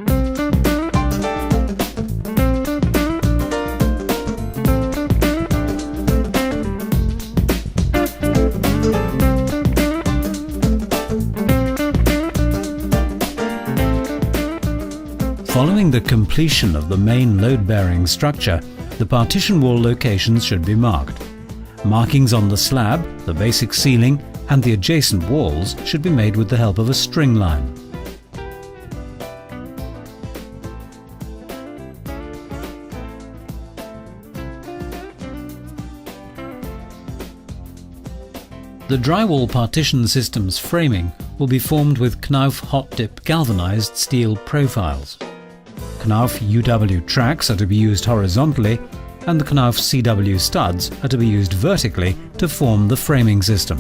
Following the completion of the main load-bearing structure, the partition wall locations should be marked. Markings on the slab, the basic ceiling and the adjacent walls should be made with the help of a string line. The drywall partition system's framing will be formed with Knauf hot-dip galvanized steel profiles. Knauf UW tracks are to be used horizontally and the Knauf CW studs are to be used vertically to form the framing system.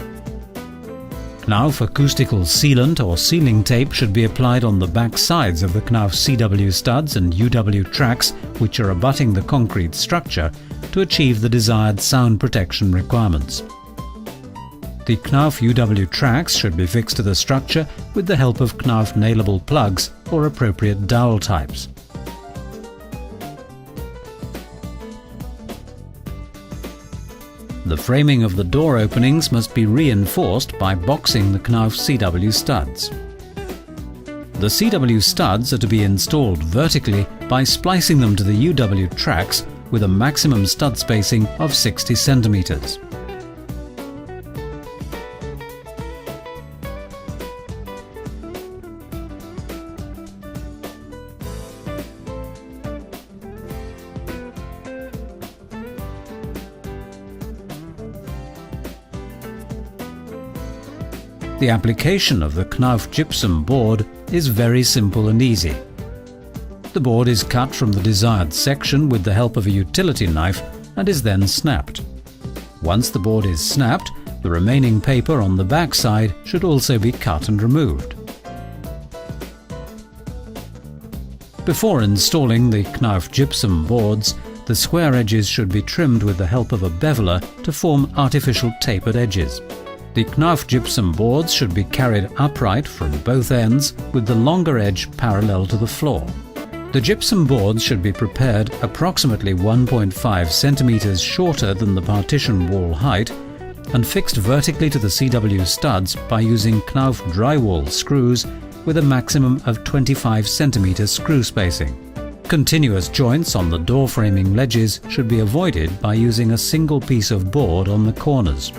Knauf acoustical sealant or sealing tape should be applied on the back sides of the Knauf CW studs and UW tracks which are abutting the concrete structure to achieve the desired sound protection requirements. The Knauf UW tracks should be fixed to the structure with the help of Knauf nailable plugs or appropriate dowel types. The framing of the door openings must be reinforced by boxing the Knauf CW studs. The CW studs are to be installed vertically by splicing them to the UW tracks with a maximum stud spacing of 60 centimeters. The application of the Knauf gypsum board is very simple and easy. The board is cut from the desired section with the help of a utility knife and is then snapped. Once the board is snapped, the remaining paper on the back side should also be cut and removed. Before installing the Knauf gypsum boards, the square edges should be trimmed with the help of a beveler to form artificial tapered edges. The Knauf gypsum boards should be carried upright from both ends with the longer edge parallel to the floor. The gypsum boards should be prepared approximately 1.5 centimeters shorter than the partition wall height and fixed vertically to the CW studs by using Knauf drywall screws with a maximum of 25 centimeter screw spacing. Continuous joints on the door framing ledges should be avoided by using a single piece of board on the corners.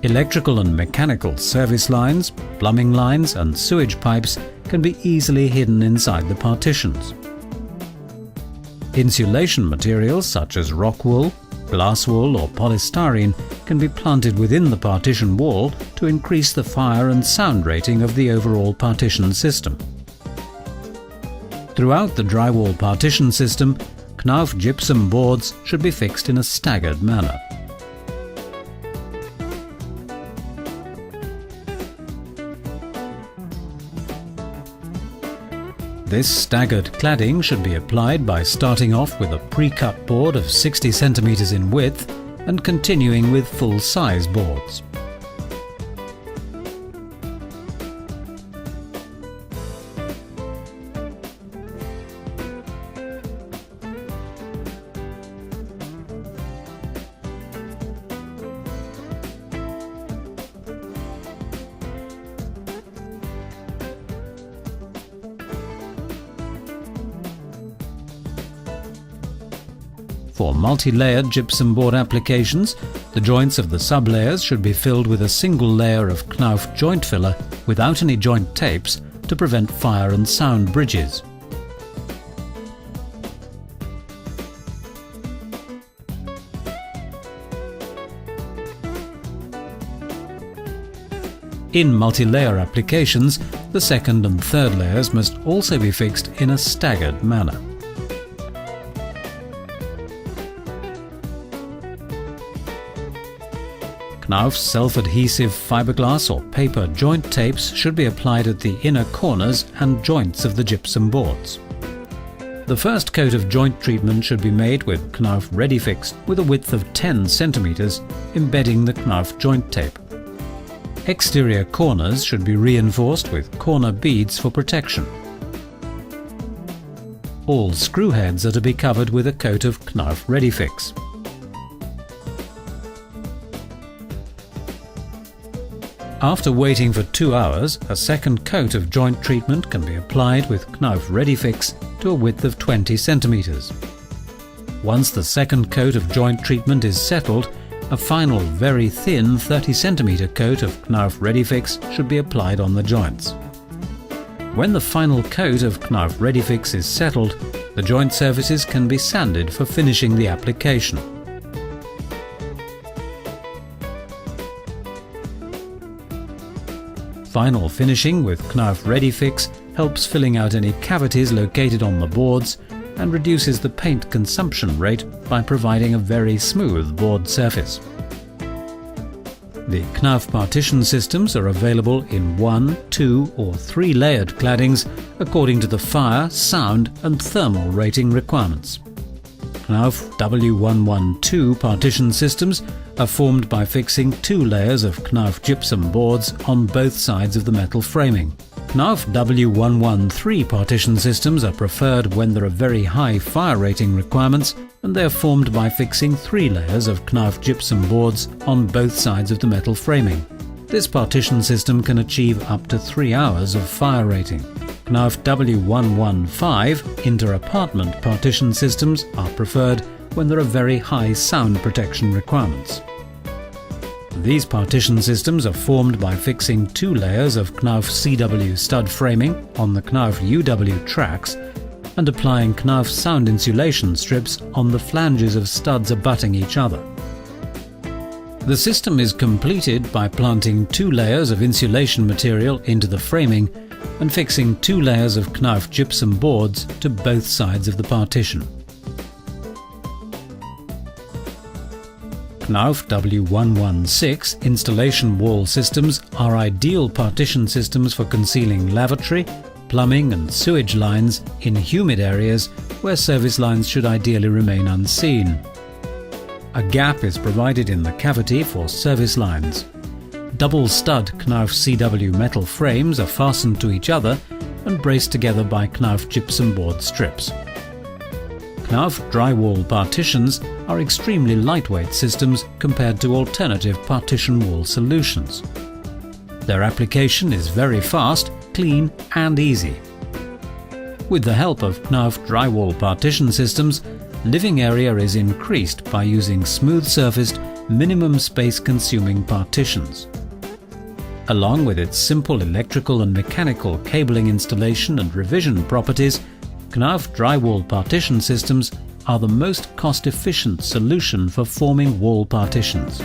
Electrical and mechanical service lines, plumbing lines and sewage pipes can be easily hidden inside the partitions. Insulation materials such as rock wool, glass wool or polystyrene can be planted within the partition wall to increase the fire and sound rating of the overall partition system. Throughout the drywall partition system, Knauf gypsum boards should be fixed in a staggered manner. This staggered cladding should be applied by starting off with a pre-cut board of 60 centimeters in width and continuing with full-size boards. For multi-layered gypsum board applications, the joints of the sub-layers should be filled with a single layer of Knauf joint filler without any joint tapes to prevent fire and sound bridges. In multi-layer applications, the second and third layers must also be fixed in a staggered manner. Knauf's self-adhesive fiberglass or paper joint tapes should be applied at the inner corners and joints of the gypsum boards. The first coat of joint treatment should be made with Knauf ReadyFix with a width of 10 centimeters, embedding the Knauf joint tape. Exterior corners should be reinforced with corner beads for protection. All screw heads are to be covered with a coat of Knauf ReadyFix. After waiting for 2 hours, a second coat of joint treatment can be applied with Knauf ReadyFix to a width of 20 centimeters. Once the second coat of joint treatment is settled, a final very thin 30 centimeter coat of Knauf ReadyFix should be applied on the joints. When the final coat of Knauf ReadyFix is settled, the joint surfaces can be sanded for finishing the application. Final finishing with Knauf ReadyFix helps filling out any cavities located on the boards and reduces the paint consumption rate by providing a very smooth board surface. The Knauf partition systems are available in 1, 2 or 3 layered claddings according to the fire, sound and thermal rating requirements. Knauf W112 partition systems are formed by fixing 2 layers of Knauf gypsum boards on both sides of the metal framing. Knauf W113 partition systems are preferred when there are very high fire rating requirements, and they are formed by fixing 3 layers of Knauf gypsum boards on both sides of the metal framing. This partition system can achieve up to 3 hours of fire rating. Knauf W115 inter-apartment partition systems are preferred when there are very high sound protection requirements. These partition systems are formed by fixing 2 layers of Knauf CW stud framing on the Knauf UW tracks and applying Knauf sound insulation strips on the flanges of studs abutting each other. The system is completed by planting 2 layers of insulation material into the framing and fixing 2 layers of Knauf gypsum boards to both sides of the partition. Knauf W116 installation wall systems are ideal partition systems for concealing lavatory, plumbing and sewage lines in humid areas where service lines should ideally remain unseen. A gap is provided in the cavity for service lines. Double stud Knauf CW metal frames are fastened to each other and braced together by Knauf gypsum board strips. Knauf drywall partitions are extremely lightweight systems compared to alternative partition wall solutions. Their application is very fast, clean and easy. With the help of Knauf drywall partition systems, living area is increased by using smooth-surfaced, minimum space-consuming partitions. Along with its simple electrical and mechanical cabling installation and revision properties, Knauf drywall partition systems are the most cost-efficient solution for forming wall partitions.